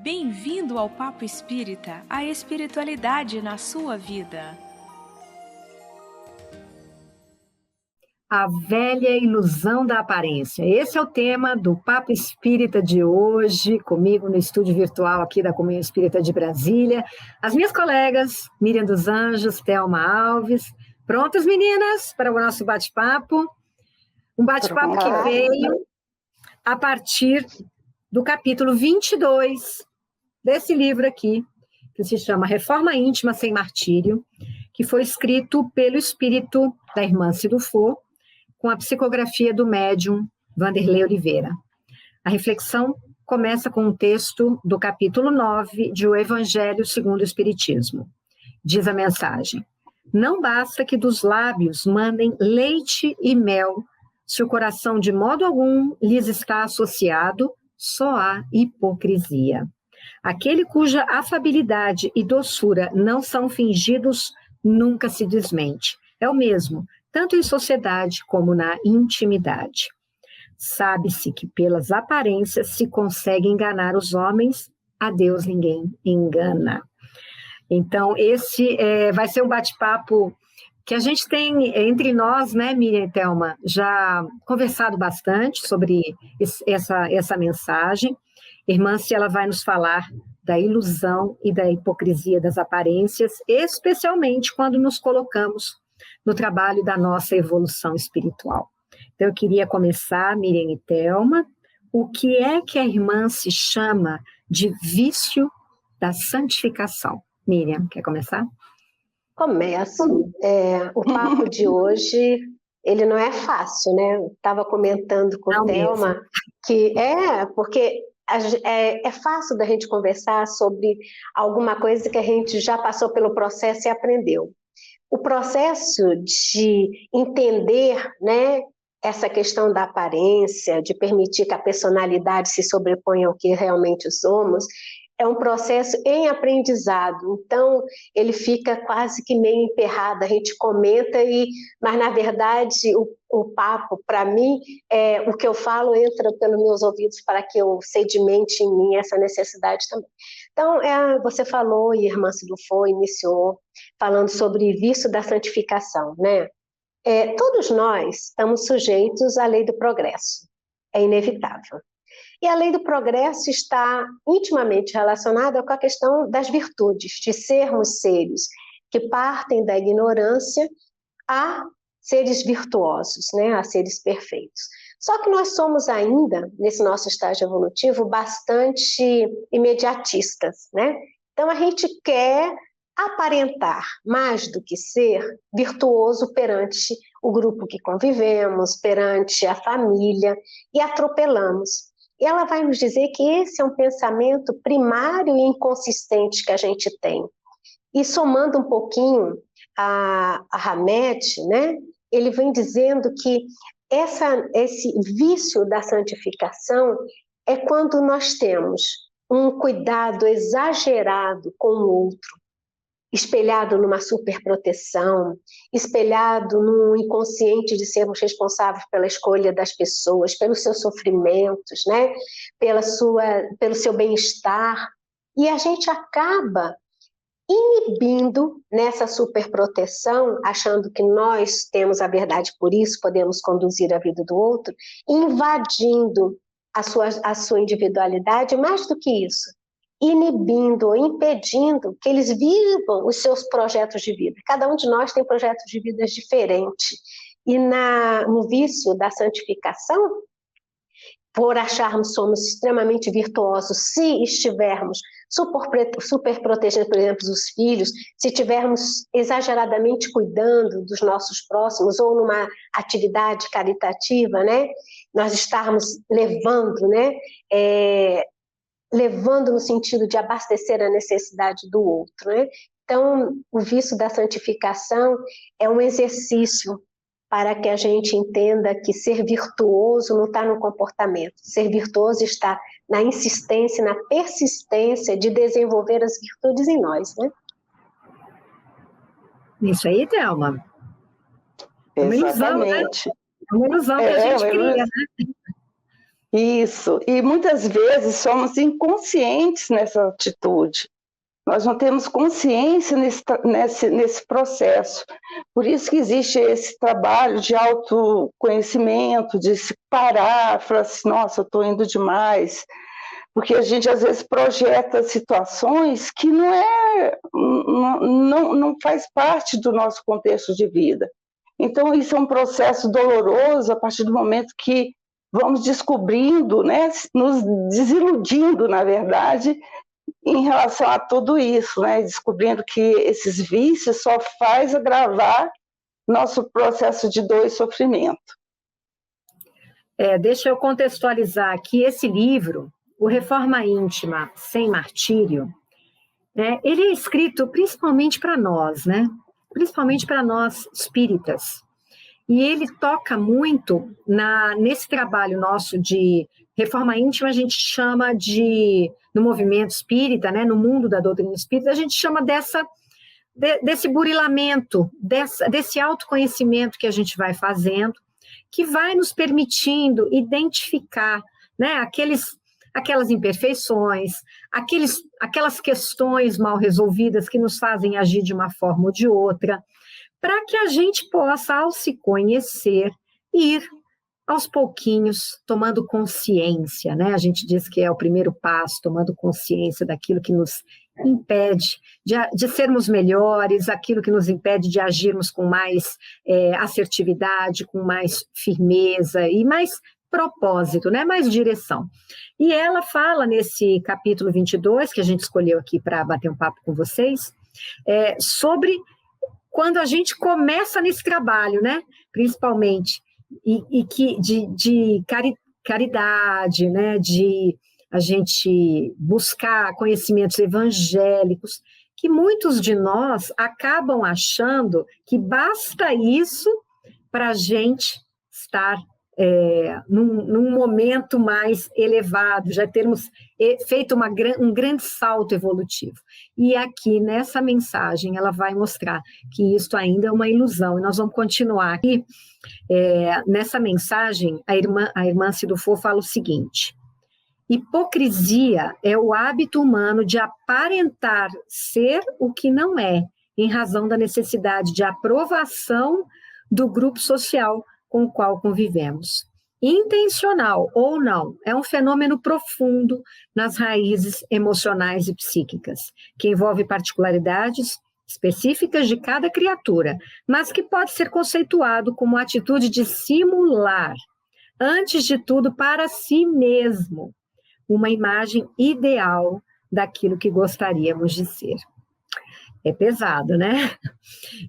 Bem-vindo ao Papo Espírita, a espiritualidade na sua vida. A velha ilusão da aparência. Esse é o tema do Papo Espírita de hoje, comigo no estúdio virtual aqui da Comunhão Espírita de Brasília. As minhas colegas, Miriam dos Anjos, Thelma Alves. Prontas, meninas, para o nosso bate-papo? Um bate-papo que veio a partir do capítulo 22 desse livro aqui, que se chama Reforma Íntima Sem Martírio, que foi escrito pelo espírito da irmã Cidufo, com a psicografia do médium Vanderlei Oliveira. A reflexão começa com um texto do capítulo 9 de O Evangelho segundo o Espiritismo. Diz a mensagem: não basta que dos lábios mandem leite e mel, se o coração de modo algum lhes está associado, só há hipocrisia. Aquele cuja afabilidade e doçura não são fingidos nunca se desmente. É o mesmo, tanto em sociedade como na intimidade. Sabe-se que pelas aparências se consegue enganar os homens, a Deus ninguém engana. Então, esse vai ser um bate-papo que a gente tem entre nós, né, Miriam e Thelma, já conversado bastante sobre essa mensagem. Irmã, se ela vai nos falar da ilusão e da hipocrisia das aparências, especialmente quando nos colocamos no trabalho da nossa evolução espiritual. Então, eu queria começar, Miriam e Thelma, o que é que a irmã se chama de vício da santificação? Miriam, quer começar? Começo. O papo de hoje, ele não é fácil, né? Eu estava comentando com a Thelma que porque é fácil da gente conversar sobre alguma coisa que a gente já passou pelo processo e aprendeu. O processo de entender, né, essa questão da aparência, de permitir que a personalidade se sobreponha ao que realmente somos, é um processo em aprendizado. Então, ele fica quase que meio emperrado, a gente comenta, mas, na verdade, o papo, para mim, o que eu falo entra pelos meus ouvidos para que eu sedimente em mim essa necessidade também. Então, você falou, e a irmã Cidufo iniciou, falando sobre vício da santificação, né? Todos nós estamos sujeitos à lei do progresso, é inevitável. E a lei do progresso está intimamente relacionada com a questão das virtudes, de sermos seres que partem da ignorância a seres virtuosos, né, a seres perfeitos. Só que nós somos ainda, nesse nosso estágio evolutivo, bastante imediatistas, né? Então a gente quer aparentar mais do que ser virtuoso perante o grupo que convivemos, perante a família, e atropelamos. E ela vai nos dizer que esse é um pensamento primário e inconsistente que a gente tem. E somando um pouquinho a Hamed, né, ele vem dizendo que esse vício da santificação é quando nós temos um cuidado exagerado com o outro, espelhado numa superproteção, espelhado no inconsciente de sermos responsáveis pela escolha das pessoas, pelos seus sofrimentos, né? Pelo seu bem-estar. E a gente acaba inibindo nessa superproteção, achando que nós temos a verdade, por isso podemos conduzir a vida do outro, invadindo a sua individualidade, mais do que isso, inibindo, impedindo que eles vivam os seus projetos de vida. Cada um de nós tem projetos de vida diferentes. E no vício da santificação, por acharmos que somos extremamente virtuosos, se estivermos super protegendo, por exemplo, os filhos, se estivermos exageradamente cuidando dos nossos próximos, ou numa atividade caritativa, né? Nós estarmos levando, né? Levando no sentido de abastecer a necessidade do outro, né? Então, o vício da santificação é um exercício para que a gente entenda que ser virtuoso não está no comportamento. Ser virtuoso está na insistência, na persistência de desenvolver as virtudes em nós, né? Isso aí, Thelma. Exatamente. É uma ilusão que a gente cria, né? Isso, e muitas vezes somos inconscientes nessa atitude. Nós não temos consciência nesse processo. Por isso que existe esse trabalho de autoconhecimento, de se parar, falar assim, nossa, eu estou indo demais. Porque a gente, às vezes, projeta situações que não faz parte do nosso contexto de vida. Então, isso é um processo doloroso a partir do momento que vamos descobrindo, né, nos desiludindo, na verdade, em relação a tudo isso, né, descobrindo que esses vícios só faz agravar nosso processo de dor e sofrimento. Deixa eu contextualizar aqui esse livro, O Reforma Íntima Sem Martírio, né, ele é escrito principalmente para nós, né, principalmente para nós espíritas. E ele toca muito nesse trabalho nosso de reforma íntima, a gente chama no movimento espírita, né, no mundo da doutrina espírita, a gente chama desse burilamento, desse autoconhecimento que a gente vai fazendo, que vai nos permitindo identificar, né, aquelas imperfeições, aquelas questões mal resolvidas que nos fazem agir de uma forma ou de outra, para que a gente possa, ao se conhecer, ir aos pouquinhos tomando consciência, né? A gente diz que é o primeiro passo, tomando consciência daquilo que nos impede de sermos melhores, aquilo que nos impede de agirmos com mais assertividade, com mais firmeza e mais propósito, né? Mais direção. E ela fala nesse capítulo 22, que a gente escolheu aqui para bater um papo com vocês, sobre quando a gente começa nesse trabalho, né? Principalmente, e que de caridade, né? De a gente buscar conhecimentos evangélicos, que muitos de nós acabam achando que basta isso para a gente estar num momento mais elevado, já termos feito um grande salto evolutivo. E aqui, nessa mensagem, ela vai mostrar que isso ainda é uma ilusão, e nós vamos continuar aqui. Nessa mensagem, a irmã Cidufo fala o seguinte: hipocrisia é o hábito humano de aparentar ser o que não é, em razão da necessidade de aprovação do grupo social com o qual convivemos. Intencional ou não, é um fenômeno profundo nas raízes emocionais e psíquicas, que envolve particularidades específicas de cada criatura, mas que pode ser conceituado como atitude de simular, antes de tudo para si mesmo, uma imagem ideal daquilo que gostaríamos de ser. É pesado, né?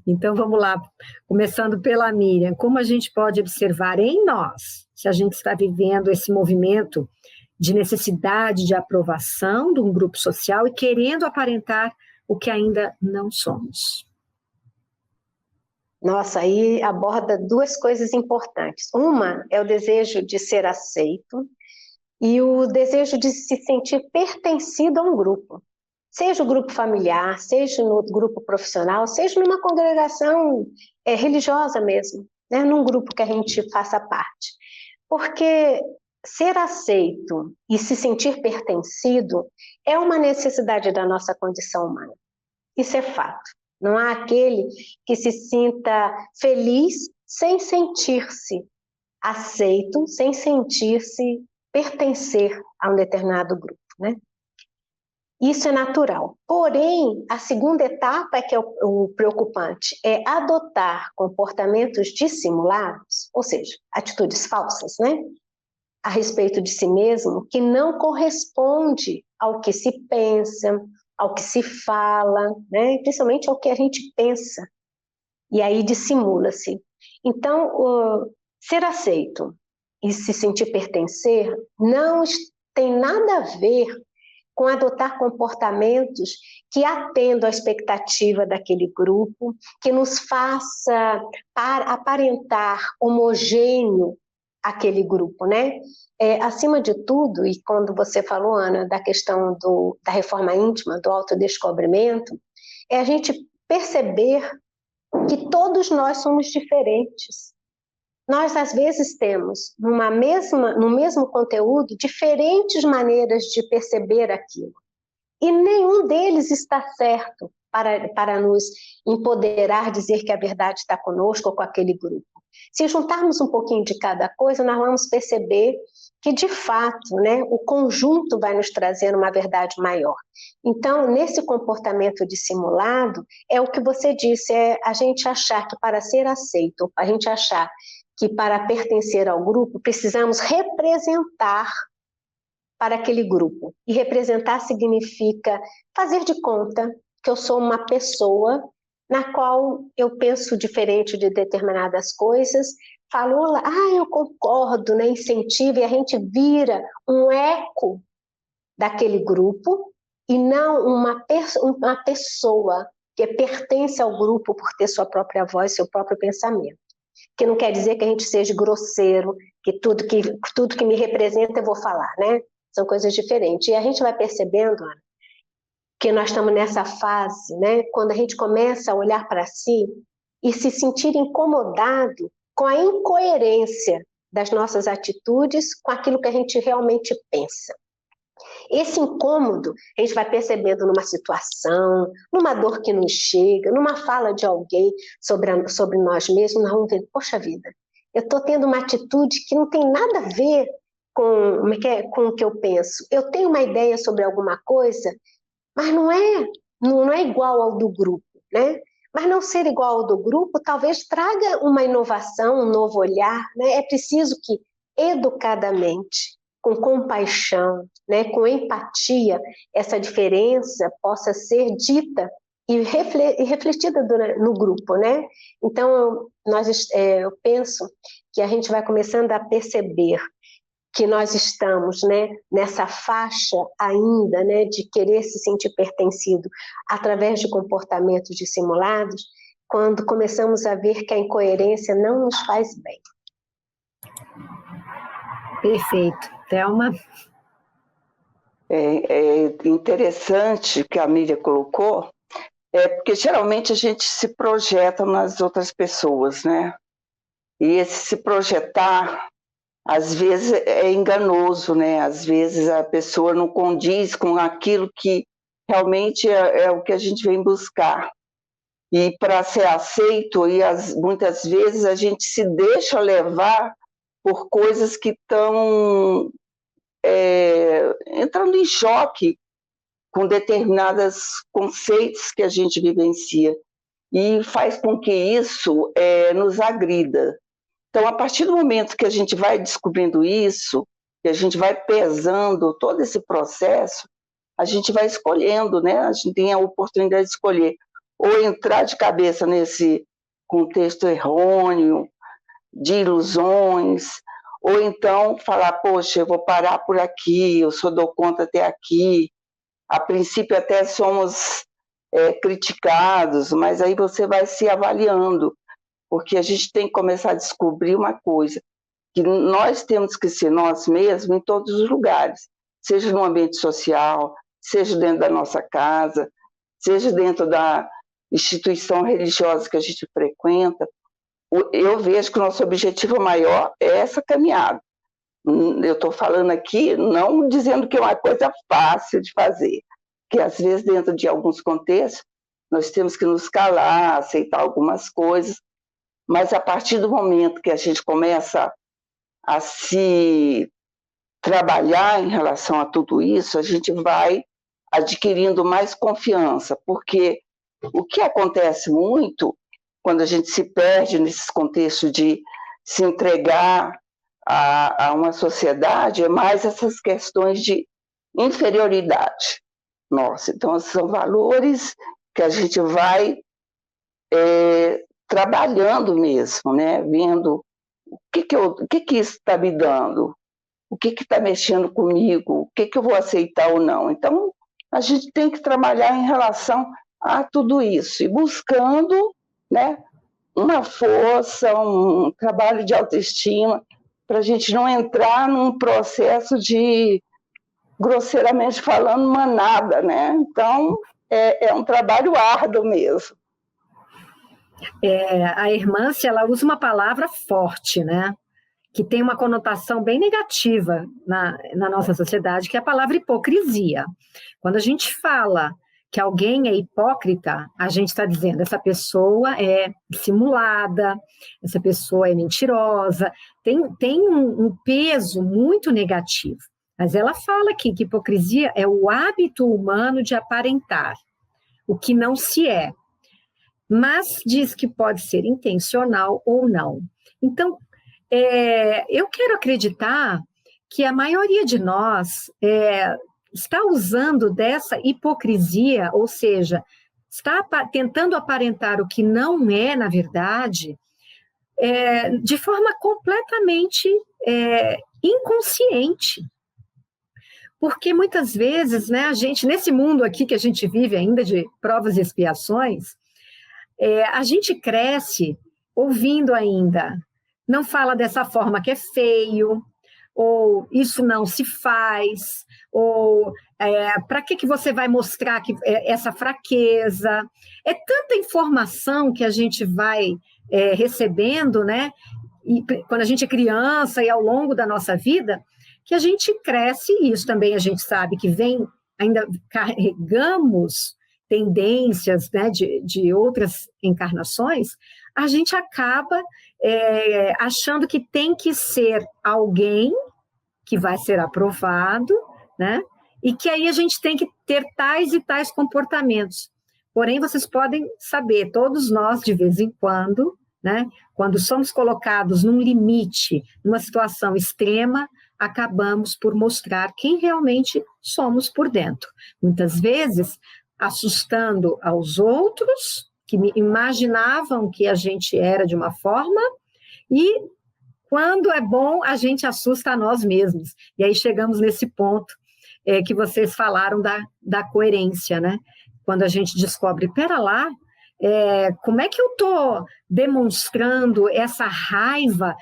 Então, vamos lá, começando pela Miriam. Como a gente pode observar em nós, se a gente está vivendo esse movimento de necessidade de aprovação de um grupo social e querendo aparentar o que ainda não somos? Nossa, aí aborda duas coisas importantes. Uma é o desejo de ser aceito e o desejo de se sentir pertencido a um grupo. Seja o grupo familiar, seja no grupo profissional, seja numa congregação religiosa mesmo, né? Num grupo que a gente faça parte. Porque ser aceito e se sentir pertencido é uma necessidade da nossa condição humana. Isso é fato. Não há aquele que se sinta feliz sem sentir-se aceito, sem sentir-se pertencer a um determinado grupo, né? Isso é natural. Porém, a segunda etapa, que é o preocupante, é adotar comportamentos dissimulados, ou seja, atitudes falsas, né? A respeito de si mesmo, que não corresponde ao que se pensa, ao que se fala, né? Principalmente ao que a gente pensa. E aí dissimula-se. Então, ser aceito e se sentir pertencer não tem nada a ver com adotar comportamentos que atendam à expectativa daquele grupo, que nos faça aparentar homogêneo aquele grupo, né? Acima de tudo, e quando você falou, Ana, da questão da reforma íntima, do autodescobrimento, é a gente perceber que todos nós somos diferentes. nós às vezes temos no mesmo conteúdo diferentes maneiras de perceber aquilo. E nenhum deles está certo para nos empoderar, dizer que a verdade está conosco ou com aquele grupo. Se juntarmos um pouquinho de cada coisa, nós vamos perceber que, de fato, né, o conjunto vai nos trazer uma verdade maior. Então, nesse comportamento dissimulado, é o que você disse, é a gente achar que para ser aceito, a gente achar que para pertencer ao grupo, precisamos representar para aquele grupo. E representar significa fazer de conta que eu sou uma pessoa na qual eu penso diferente de determinadas coisas, falo, eu concordo, né, incentivo, e a gente vira um eco daquele grupo e não uma pessoa que pertence ao grupo por ter sua própria voz, seu próprio pensamento. Que não quer dizer que a gente seja grosseiro, que tudo que me representa eu vou falar, né? São coisas diferentes. E a gente vai percebendo, Ana, que nós estamos nessa fase, né? Quando a gente começa a olhar para si e se sentir incomodado com a incoerência das nossas atitudes com aquilo que a gente realmente pensa. Esse incômodo a gente vai percebendo numa situação, numa dor que nos chega, numa fala de alguém sobre nós mesmos, nós vamos ver, poxa vida, eu estou tendo uma atitude que não tem nada a ver com o que eu penso. Eu tenho uma ideia sobre alguma coisa, mas não é igual ao do grupo, né? Mas não ser igual ao do grupo talvez traga uma inovação, um novo olhar, né? É preciso que, educadamente, com compaixão, né, com empatia, essa diferença possa ser dita e refletida no grupo, né? Então, eu penso que a gente vai começando a perceber que nós estamos, né, nessa faixa ainda, né, de querer se sentir pertencido através de comportamentos dissimulados, quando começamos a ver que a incoerência não nos faz bem. Perfeito. Thelma? É interessante que a Miriam colocou, porque geralmente a gente se projeta nas outras pessoas, né? E esse se projetar, às vezes, é enganoso, né? Às vezes a pessoa não condiz com aquilo que realmente é o que a gente vem buscar. E para ser aceito, muitas vezes a gente se deixa levar por coisas que estão entrando em choque com determinados conceitos que a gente vivencia e faz com que isso nos agrida. Então, a partir do momento que a gente vai descobrindo isso, que a gente vai pesando todo esse processo, a gente vai escolhendo, né? A gente tem a oportunidade de escolher ou entrar de cabeça nesse contexto errôneo, de ilusões, ou então falar, poxa, eu vou parar por aqui, eu só dou conta até aqui. A princípio até somos criticados, mas aí você vai se avaliando, porque a gente tem que começar a descobrir uma coisa, que nós temos que ser nós mesmos em todos os lugares, seja no ambiente social, seja dentro da nossa casa, seja dentro da instituição religiosa que a gente frequenta. Eu vejo que o nosso objetivo maior é essa caminhada. Eu estou falando aqui, não dizendo que é uma coisa fácil de fazer, que às vezes dentro de alguns contextos nós temos que nos calar, aceitar algumas coisas, mas a partir do momento que a gente começa a se trabalhar em relação a tudo isso, a gente vai adquirindo mais confiança, porque o que acontece muito quando a gente se perde nesses contextos de se entregar a uma sociedade, é mais essas questões de inferioridade. Nossa, então são valores que a gente vai trabalhando mesmo, né? Vendo o que isso está me dando, o que está mexendo comigo, o que eu vou aceitar ou não. Então, a gente tem que trabalhar em relação a tudo isso, e buscando, né, uma força, um trabalho de autoestima, para a gente não entrar num processo de, grosseiramente falando, manada, né? Então, é um trabalho árduo mesmo. A Hermância, ela usa uma palavra forte, né? Que tem uma conotação bem negativa na nossa sociedade, que é a palavra hipocrisia. Quando a gente fala que alguém é hipócrita, a gente está dizendo essa pessoa é dissimulada, essa pessoa é mentirosa, tem um peso muito negativo. Mas ela fala aqui que hipocrisia é o hábito humano de aparentar o que não se é, mas diz que pode ser intencional ou não. Então, eu quero acreditar que a maioria de nós está usando dessa hipocrisia, ou seja, está tentando aparentar o que não é, na verdade, de forma completamente inconsciente. Porque muitas vezes, né, a gente, nesse mundo aqui que a gente vive ainda de provas e expiações, a gente cresce ouvindo ainda, não fala dessa forma que é feio, ou isso não se faz, ou para que você vai mostrar essa fraqueza? É tanta informação que a gente vai recebendo, né? E quando a gente é criança e ao longo da nossa vida, que a gente cresce, e isso também a gente sabe que ainda carregamos tendências, né, de outras encarnações, a gente acaba achando que tem que ser alguém que vai ser aprovado, né? E que aí a gente tem que ter tais e tais comportamentos. Porém, vocês podem saber, todos nós, de vez em quando, né, quando somos colocados num limite, numa situação extrema, acabamos por mostrar quem realmente somos por dentro. Muitas vezes, assustando aos outros, que imaginavam que a gente era de uma forma, e quando é bom, a gente assusta a nós mesmos. E aí chegamos nesse ponto que vocês falaram da coerência, né? Quando a gente descobre, pera lá, como é que eu estou demonstrando essa raiva,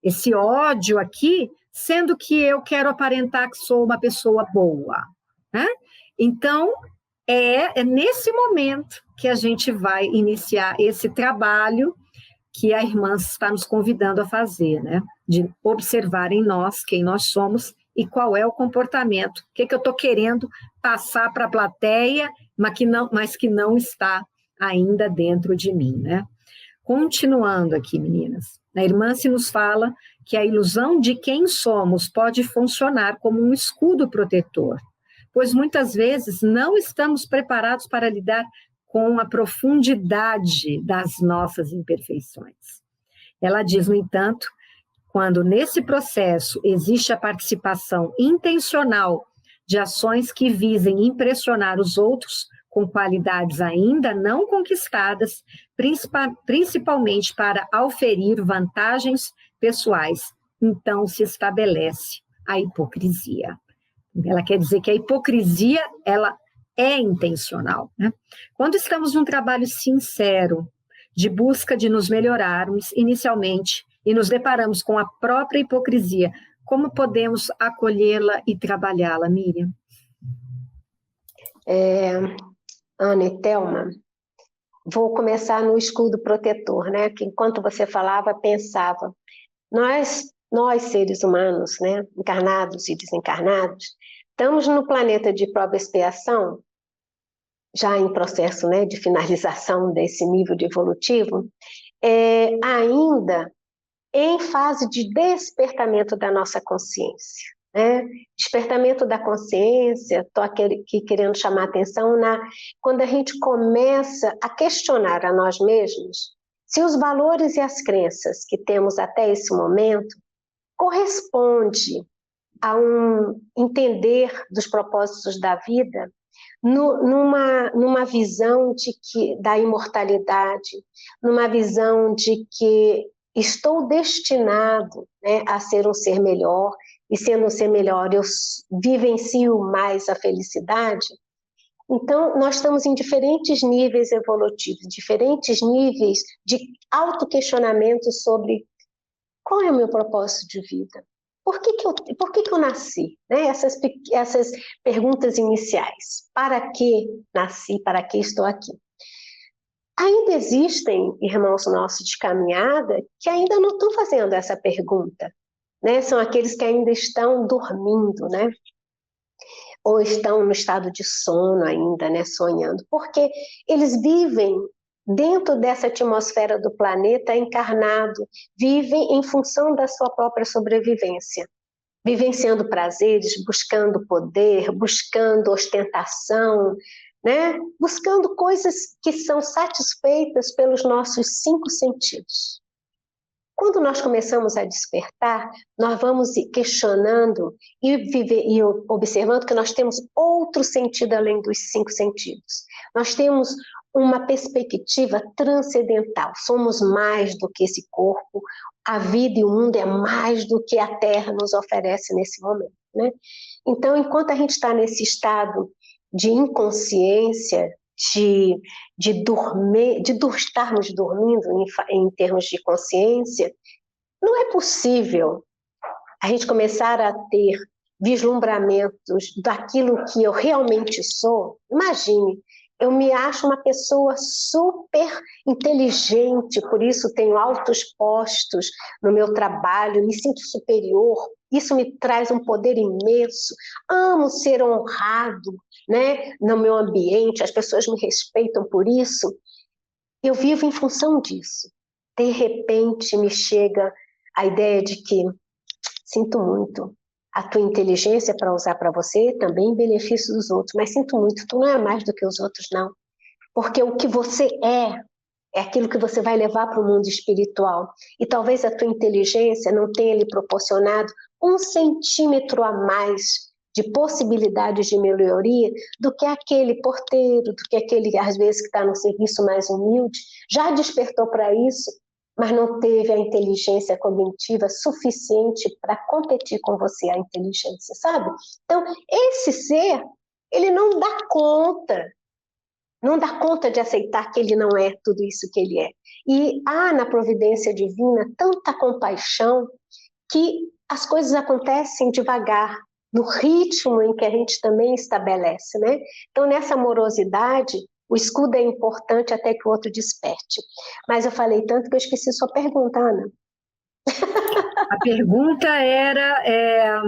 esse ódio aqui, sendo que eu quero aparentar que sou uma pessoa boa, né? Então, é nesse momento que a gente vai iniciar esse trabalho que a irmã está nos convidando a fazer, né? De observar em nós quem nós somos e qual é o comportamento, o que eu estou querendo passar para a plateia, mas que não está ainda dentro de mim, né? Continuando aqui, meninas, a irmã se nos fala que a ilusão de quem somos pode funcionar como um escudo protetor, pois muitas vezes não estamos preparados para lidar com a profundidade das nossas imperfeições. Ela diz, no entanto, quando nesse processo existe a participação intencional de ações que visem impressionar os outros com qualidades ainda não conquistadas, principalmente para auferir vantagens pessoais, então se estabelece a hipocrisia. Ela quer dizer que a hipocrisia, ela é intencional, né? Quando estamos num trabalho sincero, de busca de nos melhorarmos inicialmente, e nos deparamos com a própria hipocrisia, como podemos acolhê-la e trabalhá-la, Miriam? Ana e Thelma, vou começar no escudo protetor, né? Que enquanto você falava, pensava. Nós seres humanos, né? Encarnados e desencarnados, estamos no planeta de prova e expiação, já em processo, né, de finalização desse nível de evolutivo, ainda em fase de despertamento da nossa consciência, né? Despertamento da consciência, estou aqui querendo chamar a atenção quando a gente começa a questionar a nós mesmos se os valores e as crenças que temos até esse momento corresponde a um entender dos propósitos da vida numa visão da imortalidade, numa visão de que estou destinado, né, a ser um ser melhor, e sendo um ser melhor eu vivencio mais a felicidade. Então, nós estamos em diferentes níveis evolutivos, diferentes níveis de autoquestionamento sobre qual é o meu propósito de vida. Por que eu nasci? Né? Essas perguntas iniciais. Para que nasci? Para que estou aqui? Ainda existem irmãos nossos de caminhada que ainda não estão fazendo essa pergunta, né? São aqueles que ainda estão dormindo, né? Ou estão no estado de sono ainda, né? Sonhando, porque eles vivem dentro dessa atmosfera do planeta encarnado, vivem em função da sua própria sobrevivência, vivenciando prazeres, buscando poder, buscando ostentação, né? Buscando coisas que são satisfeitas pelos nossos 5 sentidos. Quando nós começamos a despertar, nós vamos questionando e observando que nós temos outro sentido além dos 5 sentidos. Nós temos uma perspectiva transcendental. Somos mais do que esse corpo. A vida e o mundo é mais do que a Terra nos oferece nesse momento, né? Então, enquanto a gente está nesse estado de inconsciência, de estarmos dormindo em termos de consciência, não é possível a gente começar a ter vislumbramentos daquilo que eu realmente sou. Imagine, eu me acho uma pessoa super inteligente, por isso tenho altos postos no meu trabalho, me sinto superior, isso me traz um poder imenso, amo ser honrado, né, no meu ambiente, as pessoas me respeitam por isso. Eu vivo em função disso. De repente me chega a ideia de que, sinto muito, a tua inteligência para usar para você também em benefício dos outros, mas sinto muito, tu não é mais do que os outros, não. Porque o que você é aquilo que você vai levar para o mundo espiritual. E talvez a tua inteligência não tenha lhe proporcionado 1 centímetro a mais de possibilidades de melhoria do que aquele porteiro, do que aquele, às vezes, que está no serviço mais humilde, já despertou para isso, mas não teve a inteligência cognitiva suficiente para competir com você, a inteligência, sabe? Então, esse ser, ele não dá conta de aceitar que ele não é tudo isso que ele é. E há na providência divina tanta compaixão que as coisas acontecem devagar, no ritmo em que a gente também estabelece, né? Então, nessa amorosidade, o escudo é importante até que o outro desperte. Mas eu falei tanto que eu esqueci sua pergunta, Ana. A pergunta era,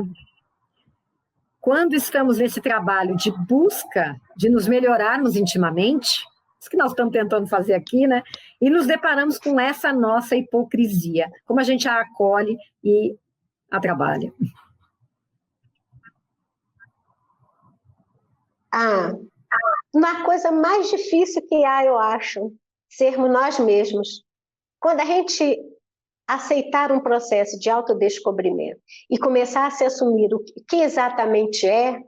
quando estamos nesse trabalho de busca de nos melhorarmos intimamente, isso que nós estamos tentando fazer aqui, né? E nos deparamos com essa nossa hipocrisia, como a gente a acolhe e a trabalha. Uma coisa mais difícil que há, eu acho, sermos nós mesmos. Quando a gente aceitar um processo de autodescobrimento e começar a se assumir o que exatamente é,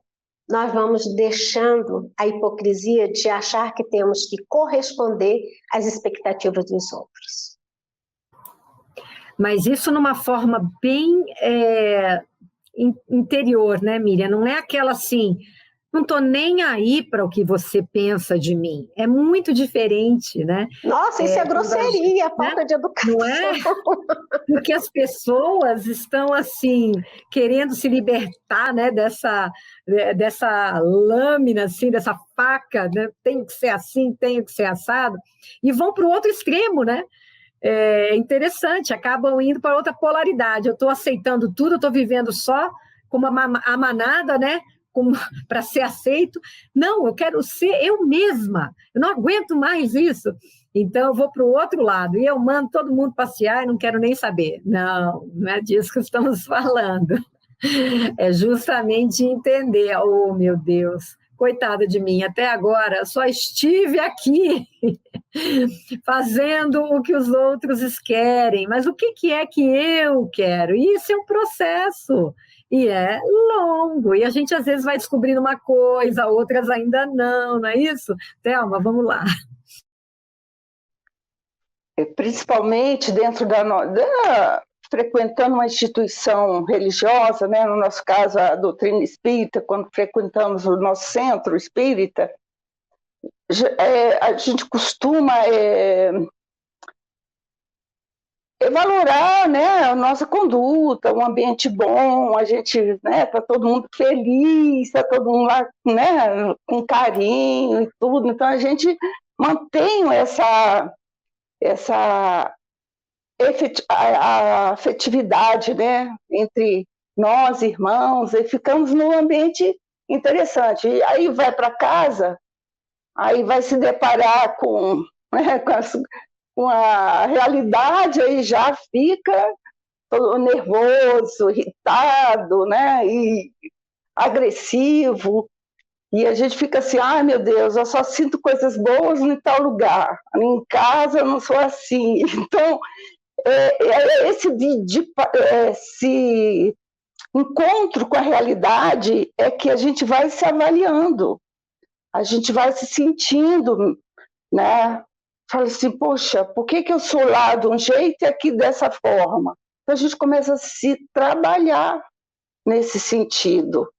nós vamos deixando a hipocrisia de achar que temos que corresponder às expectativas dos outros. Mas isso numa forma bem interior, né, Miriam? Não é aquela assim, não estou nem aí para o que você pensa de mim. É muito diferente, né? Nossa, isso é grosseria, falta, né, de educação. Não é? Porque as pessoas estão, assim, querendo se libertar, né, dessa lâmina, assim, dessa faca, né? Tem que ser assim, tem que ser assado, e vão para o outro extremo, né? É interessante, acabam indo para outra polaridade. Eu estou aceitando tudo, eu estou vivendo só como a manada, né? Para ser aceito. Não, eu quero ser eu mesma, eu não aguento mais isso, então eu vou para o outro lado, e eu mando todo mundo passear e não quero nem saber. Não, não é disso que estamos falando, é justamente entender, oh meu Deus, coitada de mim, até agora só estive aqui fazendo o que os outros querem, mas o que é que eu quero? Isso é um processo, e é longo, e a gente às vezes vai descobrindo uma coisa, outras ainda não é isso? Thelma, vamos lá. Principalmente dentro frequentando uma instituição religiosa, né? No nosso caso a doutrina espírita, quando frequentamos o nosso centro espírita, a gente costuma valorar, né, a nossa conduta, um ambiente bom, a gente, né, tá todo mundo feliz, tá todo mundo lá, né, com carinho e tudo, então a gente mantenham a afetividade, né, entre nós, irmãos, e ficamos num ambiente interessante. E aí vai para casa, aí vai se deparar né, com a realidade, aí já fica todo nervoso, irritado, né, e agressivo, e a gente fica assim, ai meu Deus, eu só sinto coisas boas em tal lugar, em casa eu não sou assim. Então, esse encontro com a realidade é que a gente vai se avaliando, a gente vai se sentindo, né? Fala assim, poxa, por que eu sou lá de um jeito e aqui dessa forma? Então a gente começa a se trabalhar nesse sentido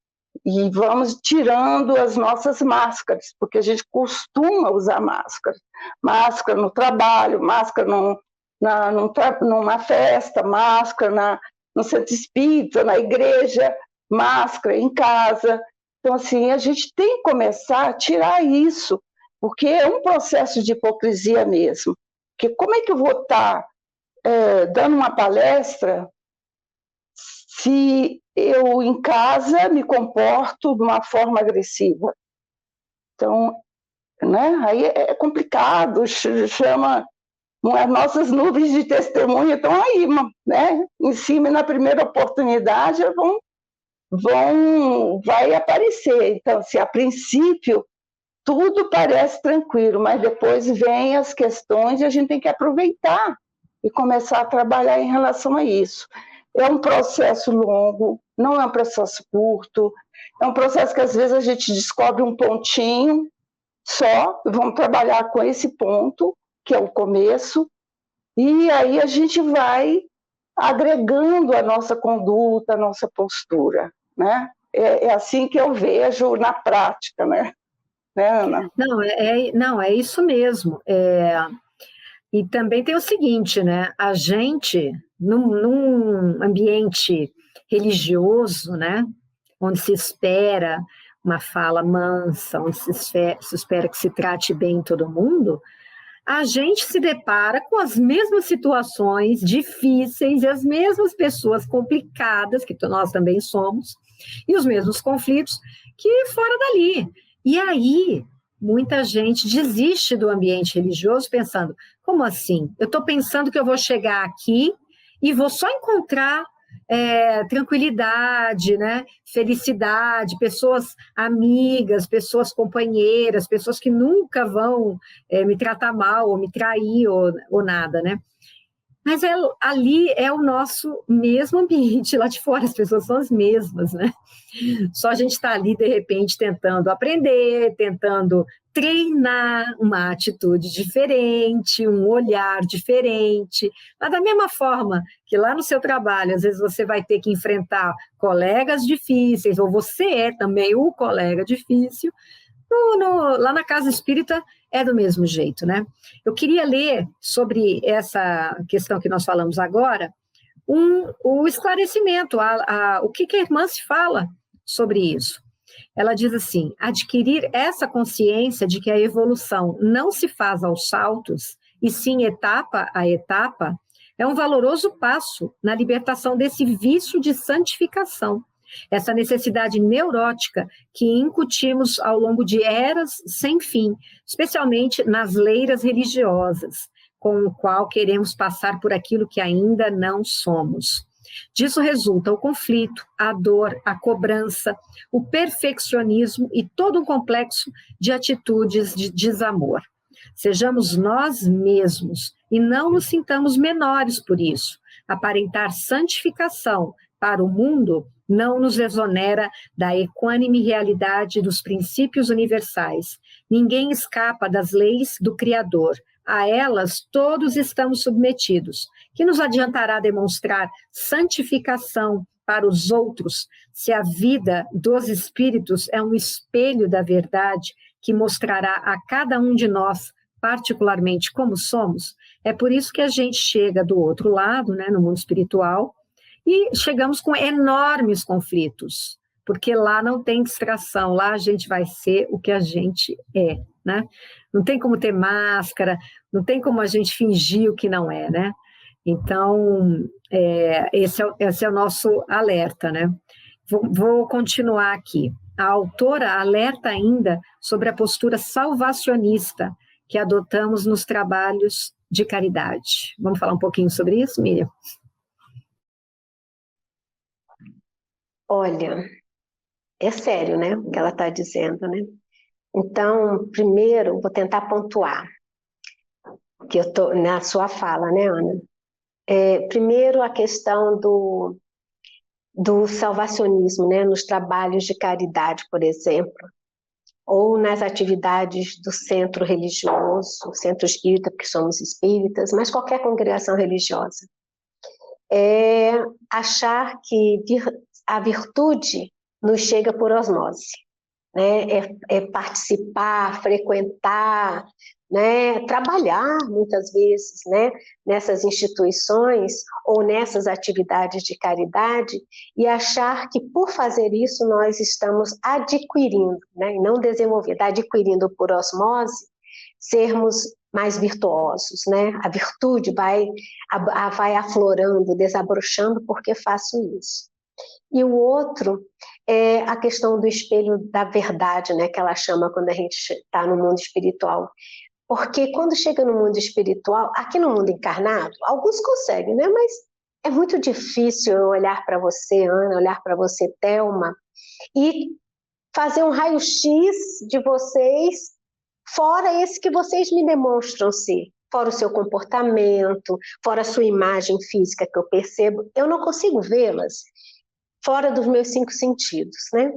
e vamos tirando as nossas máscaras, porque a gente costuma usar máscara no trabalho, máscara numa festa, máscara no centro espírita, na igreja, máscara em casa. Então, assim, a gente tem que começar a tirar isso, porque é um processo de hipocrisia mesmo. Porque como é que eu vou estar dando uma palestra se eu, em casa, me comporto de uma forma agressiva? Então, né, aí é complicado, chama... As nossas nuvens de testemunha estão aí, né? Em cima, na primeira oportunidade, vai aparecer. Então, assim, a princípio, tudo parece tranquilo, mas depois vem as questões e a gente tem que aproveitar e começar a trabalhar em relação a isso. É um processo longo, não é um processo curto, é um processo que às vezes a gente descobre um pontinho só, vamos trabalhar com esse ponto, que é o começo, e aí a gente vai agregando a nossa conduta, a nossa postura, né? É assim que eu vejo na prática, né, Ana? Não, é isso mesmo. E também tem o seguinte, né? A gente, num ambiente religioso, né? Onde se espera uma fala mansa, onde se espera que se trate bem todo mundo, a gente se depara com as mesmas situações difíceis e as mesmas pessoas complicadas, que nós também somos, e os mesmos conflitos que fora dali. E aí, muita gente desiste do ambiente religioso pensando, como assim? Eu estou pensando que eu vou chegar aqui e vou só encontrar tranquilidade, né? Felicidade, pessoas amigas, pessoas companheiras, pessoas que nunca vão me tratar mal ou me trair ou nada, né? Mas ali é o nosso mesmo ambiente, lá de fora as pessoas são as mesmas, né? Só a gente está ali, de repente, tentando aprender, tentando treinar uma atitude diferente, um olhar diferente. Mas da mesma forma que lá no seu trabalho, às vezes você vai ter que enfrentar colegas difíceis, ou você é também o colega difícil, lá na Casa Espírita é do mesmo jeito, né? Eu queria ler sobre essa questão que nós falamos agora, o esclarecimento, o que a irmã se fala sobre isso. Ela diz assim, adquirir essa consciência de que a evolução não se faz aos saltos, e sim etapa a etapa, é um valoroso passo na libertação desse vício de santificação, essa necessidade neurótica que incutimos ao longo de eras sem fim, especialmente nas leiras religiosas, com o qual queremos passar por aquilo que ainda não somos. Disso resulta o conflito, a dor, a cobrança, o perfeccionismo e todo um complexo de atitudes de desamor. Sejamos nós mesmos e não nos sintamos menores por isso. Aparentar santificação para o mundo não nos exonera da equânime realidade dos princípios universais. Ninguém escapa das leis do Criador. A elas todos estamos submetidos. Que nos adiantará demonstrar santificação para os outros, se a vida dos espíritos é um espelho da verdade que mostrará a cada um de nós, particularmente como somos? É por isso que a gente chega do outro lado, né, no mundo espiritual, e chegamos com enormes conflitos, porque lá não tem distração, lá a gente vai ser o que a gente é, né? Não tem como ter máscara, não tem como a gente fingir o que não é, né? Então, esse é o nosso alerta, né? Vou continuar aqui. A autora alerta ainda sobre a postura salvacionista que adotamos nos trabalhos de caridade. Vamos falar um pouquinho sobre isso, Miriam? Olha, é sério, né, o que ela está dizendo, né? Então, primeiro, vou tentar pontuar, que eu estou na sua fala, né, Ana? Primeiro, a questão do salvacionismo, né, nos trabalhos de caridade, por exemplo, ou nas atividades do centro religioso, centro espírita, porque somos espíritas, mas qualquer congregação religiosa. É achar que a virtude nos chega por osmose, né? É participar, frequentar, né? Trabalhar muitas vezes, né? Nessas instituições ou nessas atividades de caridade e achar que por fazer isso nós estamos adquirindo, né? E não desenvolvendo, adquirindo por osmose, sermos mais virtuosos, né? A virtude vai aflorando, desabrochando porque faço isso. E o outro é a questão do espelho da verdade, né, que ela chama quando a gente está no mundo espiritual. Porque quando chega no mundo espiritual, aqui no mundo encarnado, alguns conseguem, né, mas é muito difícil eu olhar para você, Ana, olhar para você, Thelma, e fazer um raio-x de vocês, fora esse que vocês me demonstram ser. Fora o seu comportamento, fora a sua imagem física que eu percebo, eu não consigo vê-las fora dos meus 5 sentidos, né?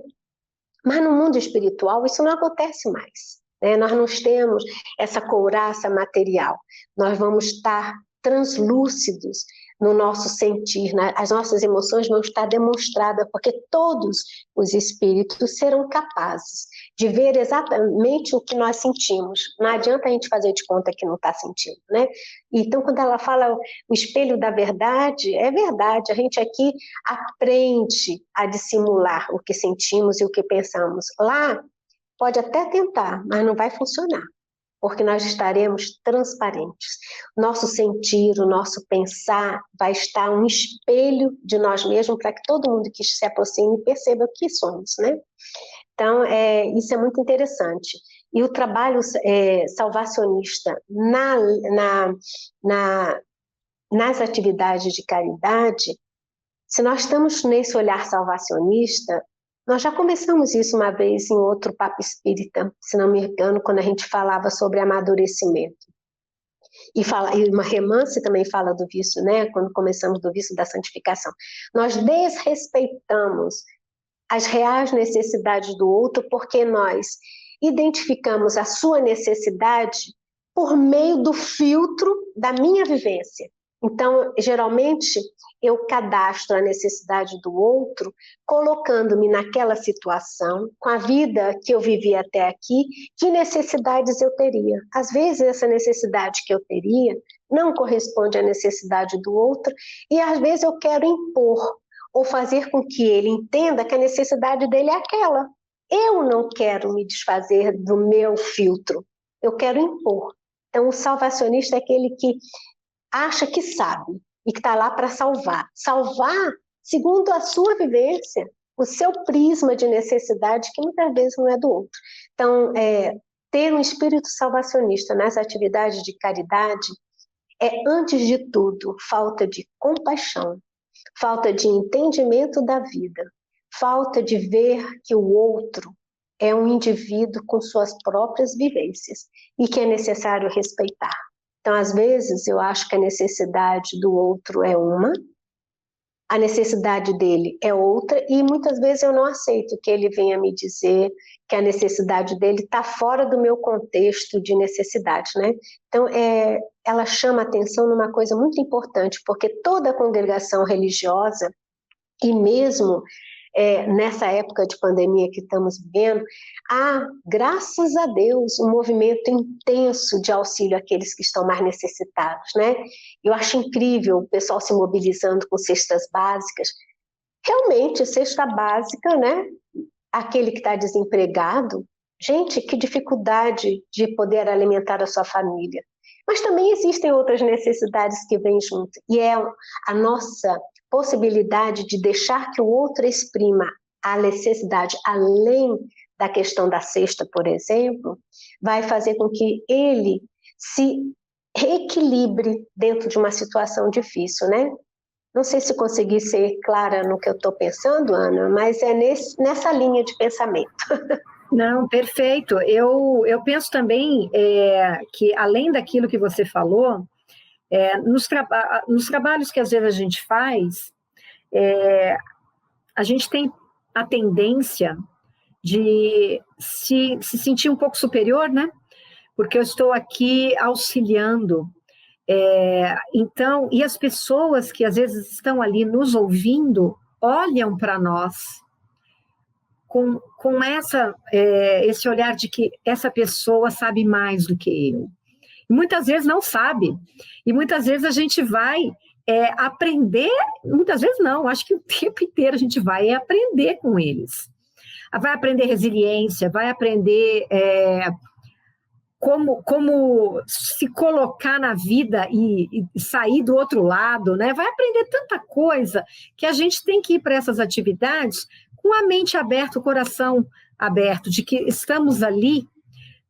Mas no mundo espiritual isso não acontece mais, né? Nós não temos essa couraça material, nós vamos estar translúcidos no nosso sentir, né? As nossas emoções vão estar demonstradas, porque todos os espíritos serão capazes de ver exatamente o que nós sentimos. Não adianta a gente fazer de conta que não está sentindo, né? Então, quando ela fala o espelho da verdade, é verdade, a gente aqui aprende a dissimular o que sentimos e o que pensamos. Lá, pode até tentar, mas não vai funcionar, porque nós estaremos transparentes. Nosso sentir, o nosso pensar vai estar um espelho de nós mesmos para que todo mundo que se aproxime perceba o que somos, né? Então, isso é muito interessante. E o trabalho salvacionista nas atividades de caridade, se nós estamos nesse olhar salvacionista, nós já começamos isso uma vez em outro Papo Espírita, se não me engano, quando a gente falava sobre amadurecimento. E uma Remance também fala do vício, né? Quando começamos do vício da santificação. Nós desrespeitamos as reais necessidades do outro porque nós identificamos a sua necessidade por meio do filtro da minha vivência. Então, geralmente, eu cadastro a necessidade do outro, colocando-me naquela situação, com a vida que eu vivi até aqui, que necessidades eu teria. Às vezes, essa necessidade que eu teria não corresponde à necessidade do outro, e às vezes eu quero impor, ou fazer com que ele entenda que a necessidade dele é aquela. Eu não quero me desfazer do meu filtro, eu quero impor. Então, o salvacionista é aquele que acha que sabe e que está lá para salvar. Salvar segundo a sua vivência, o seu prisma de necessidade, que muitas vezes não é do outro. Então, ter um espírito salvacionista nas atividades de caridade é, antes de tudo, falta de compaixão, falta de entendimento da vida, falta de ver que o outro é um indivíduo com suas próprias vivências e que é necessário respeitar. Então, às vezes, eu acho que a necessidade do outro é uma, a necessidade dele é outra, e muitas vezes eu não aceito que ele venha me dizer que a necessidade dele está fora do meu contexto de necessidade, né? Então, ela chama atenção numa coisa muito importante, porque toda congregação religiosa, e mesmo nessa época de pandemia que estamos vivendo, há, graças a Deus, um movimento intenso de auxílio àqueles que estão mais necessitados, né? Eu acho incrível o pessoal se mobilizando com cestas básicas. Realmente, cesta básica, né? Aquele que está desempregado, Gente, que dificuldade de poder alimentar a sua família. Mas também existem outras necessidades que vêm junto, e é a nossa possibilidade de deixar que o outro exprima a necessidade além da questão da cesta, por exemplo, vai fazer com que ele se reequilibre dentro de uma situação difícil, né? Não sei se consegui ser clara no que eu estou pensando, Ana, mas é nessa linha de pensamento. Não, perfeito. Eu penso também que, além daquilo que você falou, nos trabalhos que às vezes a gente faz, a gente tem a tendência de se sentir um pouco superior, né? Porque eu estou aqui auxiliando. Então, e as pessoas que às vezes estão ali nos ouvindo, olham para nós com esse olhar de que essa pessoa sabe mais do que eu. E muitas vezes não sabe. E muitas vezes a gente vai aprender, muitas vezes não, acho que o tempo inteiro a gente vai aprender com eles. Vai aprender resiliência, vai aprender como se colocar na vida e sair do outro lado, né? Vai aprender tanta coisa que a gente tem que ir para essas atividades com a mente aberta, o coração aberto, de que estamos ali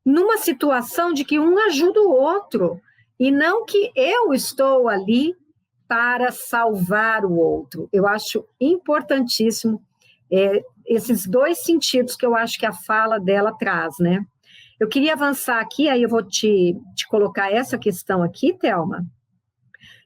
numa situação de que um ajuda o outro, e não que eu estou ali para salvar o outro. Eu acho importantíssimo esses dois sentidos que eu acho que a fala dela traz, né? Eu queria avançar aqui, aí eu vou te colocar essa questão aqui, Thelma.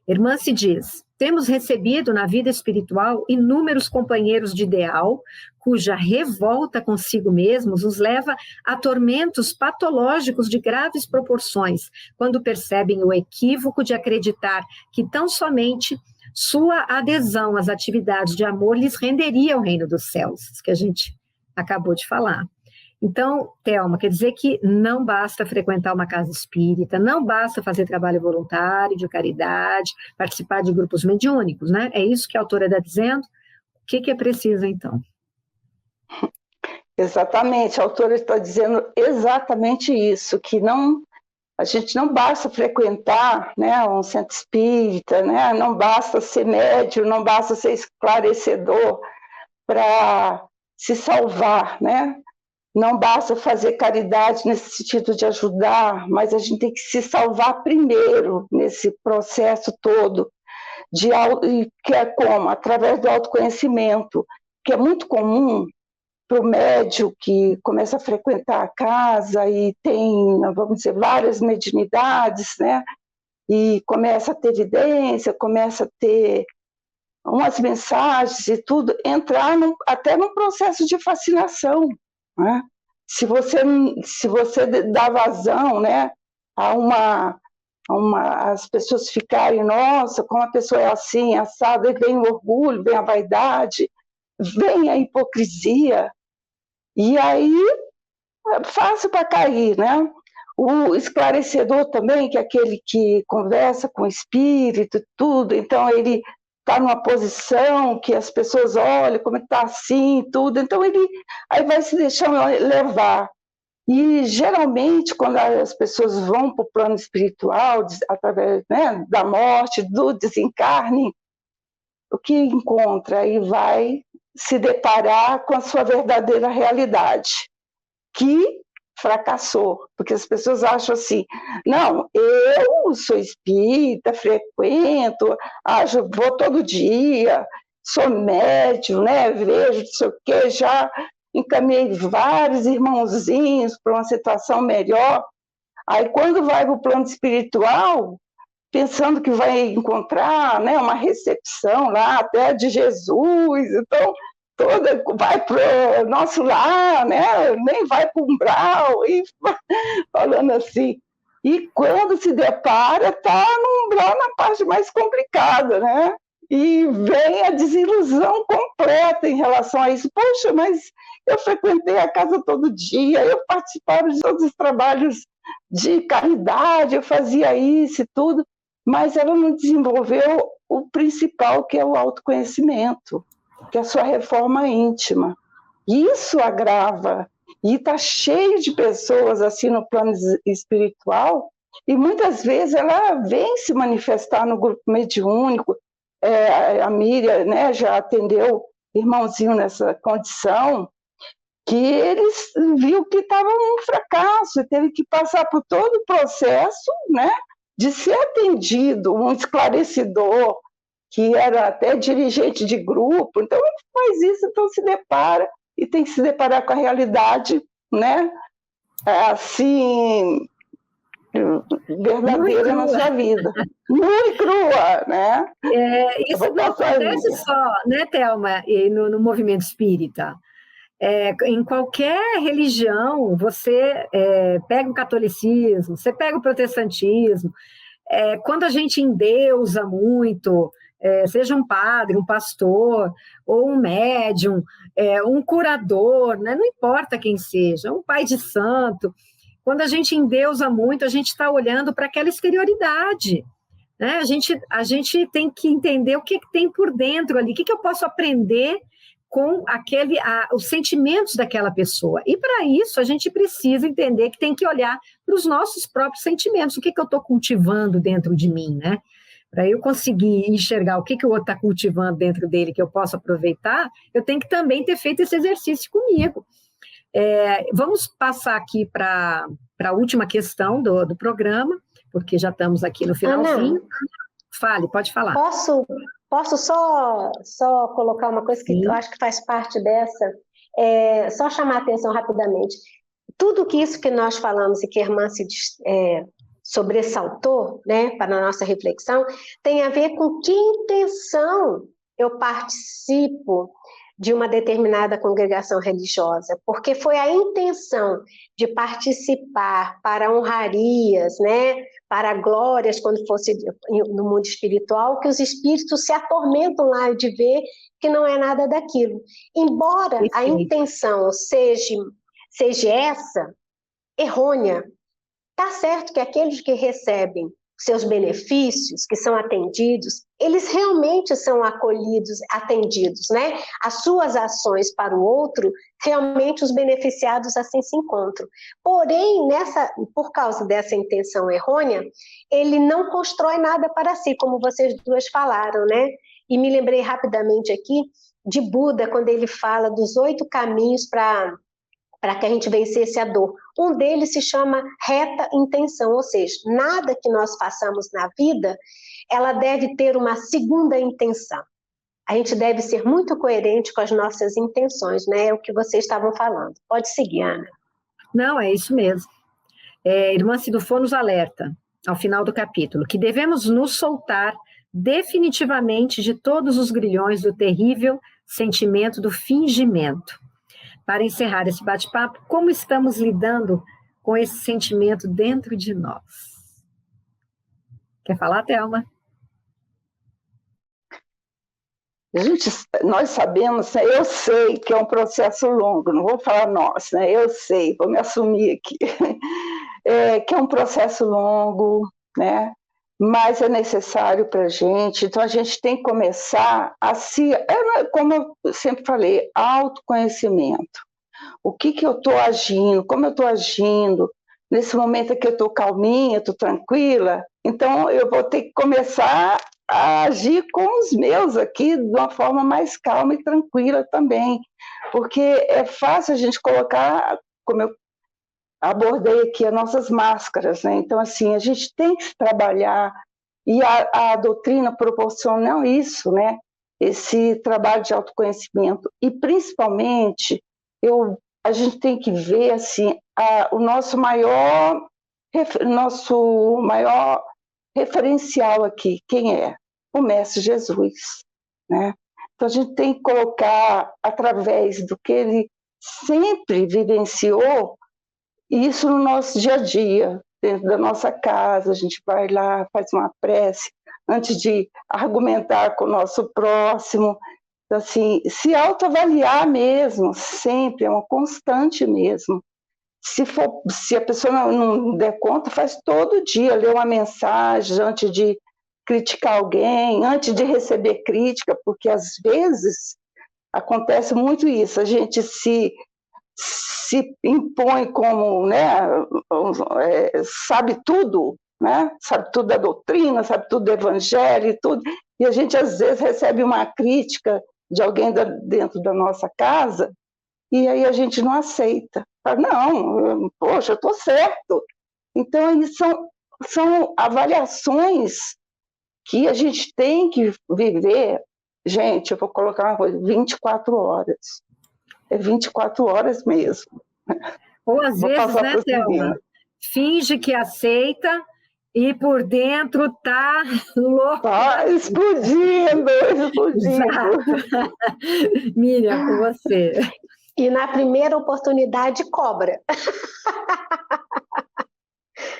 Irmã se diz: temos recebido na vida espiritual inúmeros companheiros de ideal, cuja revolta consigo mesmos os leva a tormentos patológicos de graves proporções, quando percebem o equívoco de acreditar que tão somente sua adesão às atividades de amor lhes renderia o reino dos céus, que a gente acabou de falar. Então, Thelma, quer dizer que não basta frequentar uma casa espírita, não basta fazer trabalho voluntário, de caridade, participar de grupos mediúnicos, né? É isso que a autora está dizendo? O que é preciso, então? Exatamente, a autora está dizendo exatamente isso, que a gente não basta frequentar, né, um centro espírita, né? Não basta ser médium, não basta ser esclarecedor para se salvar, né? Não basta fazer caridade nesse sentido de ajudar, mas a gente tem que se salvar primeiro nesse processo todo, que é como? Através do autoconhecimento, que é muito comum para o médium que começa a frequentar a casa e tem, vamos dizer, várias mediunidades, né? E começa a ter evidência, começa a ter umas mensagens e tudo, entrar até num processo de fascinação, né? Se você dá vazão, né, as pessoas ficarem, nossa, como a pessoa é assim, assada, e vem o orgulho, vem a vaidade, vem a hipocrisia, e aí é fácil para cair, né? O esclarecedor também, que é aquele que conversa com o espírito e tudo, então ele está numa posição que as pessoas olham como está assim, tudo, então ele aí vai se deixando levar. E geralmente quando as pessoas vão para o plano espiritual, através, né, da morte, do desencarne, o que encontra? Aí vai se deparar com a sua verdadeira realidade, que fracassou, porque as pessoas acham assim, não, eu sou espírita, frequento, vou todo dia, sou médium, né, vejo não sei o quê, já encaminhei vários irmãozinhos para uma situação melhor, aí quando vai para o plano espiritual, pensando que vai encontrar, né, uma recepção lá até de Jesus, então toda vai para o nosso lar, né, nem vai para o umbral, e falando assim. E quando se depara, está no umbral na parte mais complicada, né? E vem a desilusão completa em relação a isso. Poxa, mas eu frequentei a casa todo dia, eu participava de todos os trabalhos de caridade, eu fazia isso e tudo, mas ela não desenvolveu o principal, que é o autoconhecimento, que é a sua reforma íntima. Isso agrava. E está cheio de pessoas assim no plano espiritual, e muitas vezes ela vem se manifestar no grupo mediúnico. A Miriam, né, já atendeu irmãozinho nessa condição, que eles viu que estava um fracasso, e teve que passar por todo o processo, né, de ser atendido, um esclarecedor, que era até dirigente de grupo. Então ele faz isso, então se depara, e tem que se deparar com a realidade, né, assim, verdadeira na sua vida. Muito crua, né? Isso não acontece só, né, Thelma, no movimento espírita. Em qualquer religião, você pega o catolicismo, você pega o protestantismo, quando a gente endeusa muito, seja um padre, um pastor, ou um médium, um curador, né, não importa quem seja, um pai de santo, quando a gente endeusa muito, a gente está olhando para aquela exterioridade, né? A gente tem que entender o que tem por dentro ali, o que eu posso aprender com os sentimentos daquela pessoa. E para isso a gente precisa entender que tem que olhar para os nossos próprios sentimentos, o que eu estou cultivando dentro de mim, né? Para eu conseguir enxergar o que o outro está cultivando dentro dele, que eu posso aproveitar, eu tenho que também ter feito esse exercício comigo. Vamos passar aqui para a última questão do programa, porque já estamos aqui no finalzinho. Ana, fale, pode falar. Posso só colocar uma coisa que eu acho que faz parte dessa, só chamar a atenção rapidamente. Tudo isso que nós falamos e que a irmã se sobressaltou, né, para a nossa reflexão, tem a ver com que intenção eu participo de uma determinada congregação religiosa, porque foi a intenção de participar para honrarias, né, para glórias, quando fosse no mundo espiritual, que os espíritos se atormentam lá de ver que não é nada daquilo. Embora a intenção seja essa, errônea, está certo que aqueles que recebem seus benefícios, que são atendidos, eles realmente são acolhidos, atendidos, né? As suas ações para o outro, realmente os beneficiados assim se encontram. Porém, por causa dessa intenção errônea, ele não constrói nada para si, como vocês duas falaram, né? E me lembrei rapidamente aqui de Buda, quando ele fala dos 8 caminhos para que a gente vencesse a dor. Um deles se chama reta intenção, ou seja, nada que nós façamos na vida, ela deve ter uma segunda intenção. A gente deve ser muito coerente com as nossas intenções, né? É o que vocês estavam falando. Pode seguir, Ana. Não, é isso mesmo. Irmã Sidufo nos alerta, ao final do capítulo, que devemos nos soltar definitivamente de todos os grilhões do terrível sentimento do fingimento. Para encerrar esse bate-papo, como estamos lidando com esse sentimento dentro de nós? Quer falar, Thelma? Nós sabemos, né, eu sei que é um processo longo, não vou falar nós, né, eu sei, vou me assumir aqui, que é um processo longo, né, mas é necessário para a gente, então a gente tem que começar a como eu sempre falei, autoconhecimento. O que eu estou agindo, como eu estou agindo, nesse momento que eu estou calminha, estou tranquila, então eu vou ter que começar a agir com os meus aqui de uma forma mais calma e tranquila também, porque é fácil a gente colocar, como eu abordei aqui, as nossas máscaras, né? Então, assim, a gente tem que trabalhar, e a doutrina proporciona isso, né? Esse trabalho de autoconhecimento, e principalmente, a gente tem que ver, assim, o nosso maior referencial aqui, quem é? O Mestre Jesus, né? Então, a gente tem que colocar, através do que ele sempre vivenciou, isso no nosso dia a dia, dentro da nossa casa, a gente vai lá, faz uma prece, antes de argumentar com o nosso próximo. Então, assim, se autoavaliar mesmo, sempre, é uma constante mesmo. Se a pessoa não der conta, faz todo dia, lê uma mensagem antes de criticar alguém, antes de receber crítica, porque às vezes acontece muito isso, a gente se se impõe como, né, sabe tudo, né? Sabe tudo da doutrina, sabe tudo do evangelho e tudo, e a gente às vezes recebe uma crítica de alguém dentro da nossa casa, e aí a gente não aceita. Fala, não, poxa, eu estou certo. Então, aí são avaliações que a gente tem que viver. Gente, eu vou colocar uma coisa, 24 horas. É 24 horas mesmo. Ou às vezes, né, Thelma, finge que aceita e por dentro tá louco. Tá explodindo. Miriam, com você. E na primeira oportunidade cobra.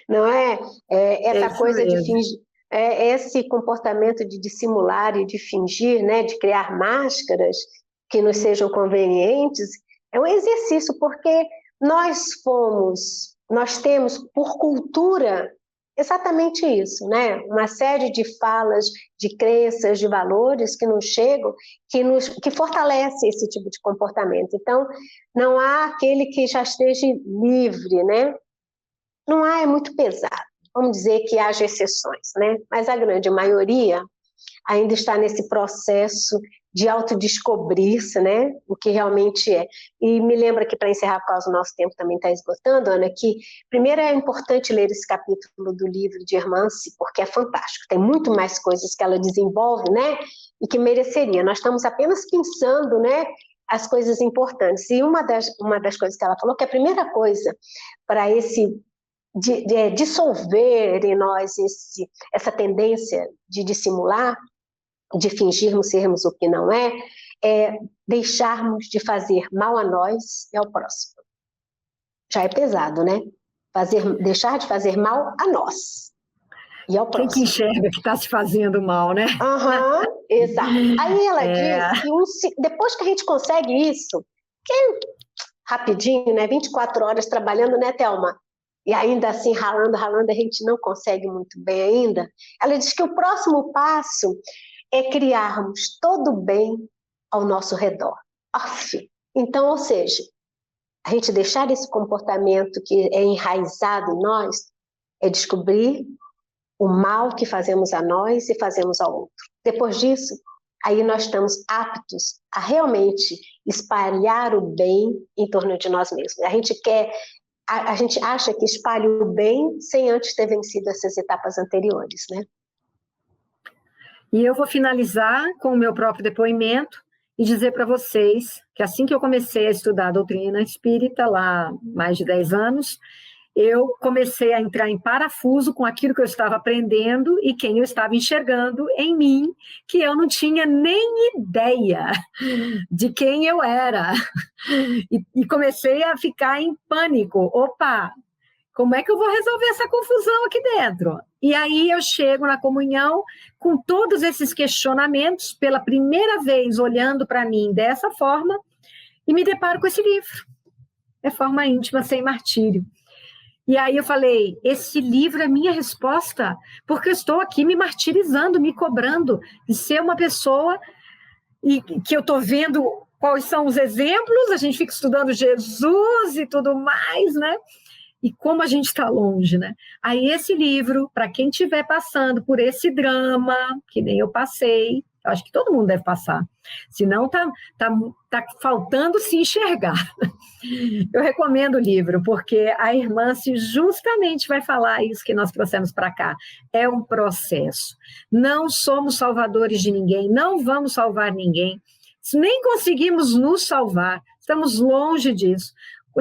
Não é? Essa coisa mesmo. De fingir, esse comportamento de dissimular e de fingir, né, de criar máscaras que nos sejam convenientes, é um exercício, porque nós temos por cultura exatamente isso, né? Uma série de falas, de crenças, de valores que nos chegam, que fortalece esse tipo de comportamento. Então, não há aquele que já esteja livre, né? Não há, é muito pesado. Vamos dizer que haja exceções, né? Mas a grande maioria ainda está nesse processo de autodescobrir-se, né? O que realmente é. E me lembra que, para encerrar, por causa do nosso tempo também está esgotando, Ana, que primeiro é importante ler esse capítulo do livro de Hermance, porque é fantástico. Tem muito mais coisas que ela desenvolve, né? E que mereceria. Nós estamos apenas pensando, né? As coisas importantes. E uma das coisas que ela falou, que a primeira coisa para dissolver em nós essa tendência de dissimular, de fingirmos sermos o que não é deixarmos de fazer mal a nós e ao próximo. Já é pesado, né? Deixar de fazer mal a nós e ao próximo. Quem que enxerga que está se fazendo mal, né? Exato. Aí ela diz que depois que a gente consegue isso, que rapidinho, né? 24 horas trabalhando, né, Thelma? E ainda assim, ralando, a gente não consegue muito bem ainda. Ela diz que o próximo passo é criarmos todo o bem ao nosso redor. Então, ou seja, a gente deixar esse comportamento que é enraizado em nós, é descobrir o mal que fazemos a nós e fazemos ao outro. Depois disso, aí nós estamos aptos a realmente espalhar o bem em torno de nós mesmos. A gente acha que espalha o bem sem antes ter vencido essas etapas anteriores, né? E eu vou finalizar com o meu próprio depoimento e dizer para vocês que assim que eu comecei a estudar a doutrina espírita, lá há mais de 10 anos, eu comecei a entrar em parafuso com aquilo que eu estava aprendendo e quem eu estava enxergando em mim, que eu não tinha nem ideia de quem eu era. E comecei a ficar em pânico. Opa, como é que eu vou resolver essa confusão aqui dentro? E aí eu chego na comunhão com todos esses questionamentos, pela primeira vez olhando para mim dessa forma, e me deparo com esse livro, Reforma Íntima Sem Martírio. E aí eu falei, esse livro é minha resposta, porque eu estou aqui me martirizando, me cobrando de ser uma pessoa e que eu estou vendo quais são os exemplos, a gente fica estudando Jesus e tudo mais, né? E como a gente está longe, né? Aí esse livro, para quem estiver passando por esse drama, que nem eu passei, eu acho que todo mundo deve passar, senão tá faltando se enxergar. Eu recomendo o livro, porque a irmã justamente vai falar isso que nós trouxemos para cá. É um processo. Não somos salvadores de ninguém, não vamos salvar ninguém. Se nem conseguimos nos salvar, estamos longe disso.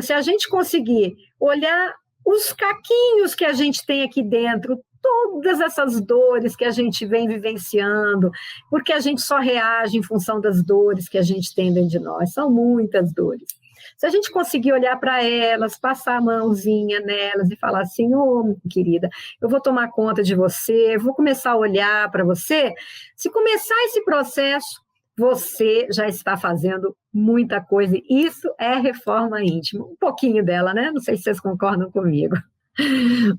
Se a gente conseguir olhar os caquinhos que a gente tem aqui dentro, todas essas dores que a gente vem vivenciando, porque a gente só reage em função das dores que a gente tem dentro de nós, são muitas dores. Se a gente conseguir olhar para elas, passar a mãozinha nelas e falar assim, ô, querida, eu vou tomar conta de você, vou começar a olhar para você, se começar esse processo, você já está fazendo muita coisa. Isso é reforma íntima. Um pouquinho dela, né? Não sei se vocês concordam comigo.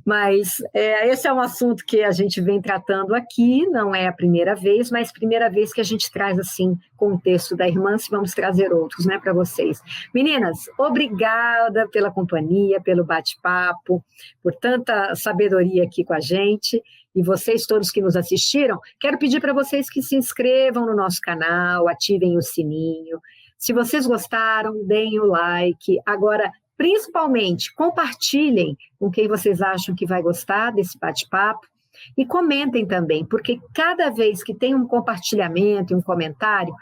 Mas esse é um assunto que a gente vem tratando aqui, não é a primeira vez, mas primeira vez que a gente traz, assim, contexto da irmã, se vamos trazer outros, né, para vocês. Meninas, obrigada pela companhia, pelo bate-papo, por tanta sabedoria aqui com a gente, e vocês todos que nos assistiram, quero pedir para vocês que se inscrevam no nosso canal, ativem o sininho. Se vocês gostaram, deem o like. Agora, principalmente, compartilhem com quem vocês acham que vai gostar desse bate-papo e comentem também, porque cada vez que tem um compartilhamento e um comentário,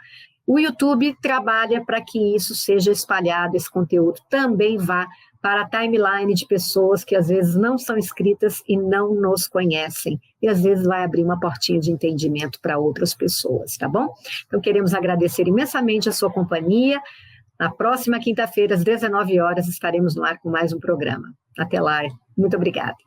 o YouTube trabalha para que isso seja espalhado, esse conteúdo também vá para a timeline de pessoas que às vezes não são inscritas e não nos conhecem, e às vezes vai abrir uma portinha de entendimento para outras pessoas, tá bom? Então, queremos agradecer imensamente a sua companhia. Na próxima quinta-feira, às 19 horas, estaremos no ar com mais um programa. Até lá, muito obrigada.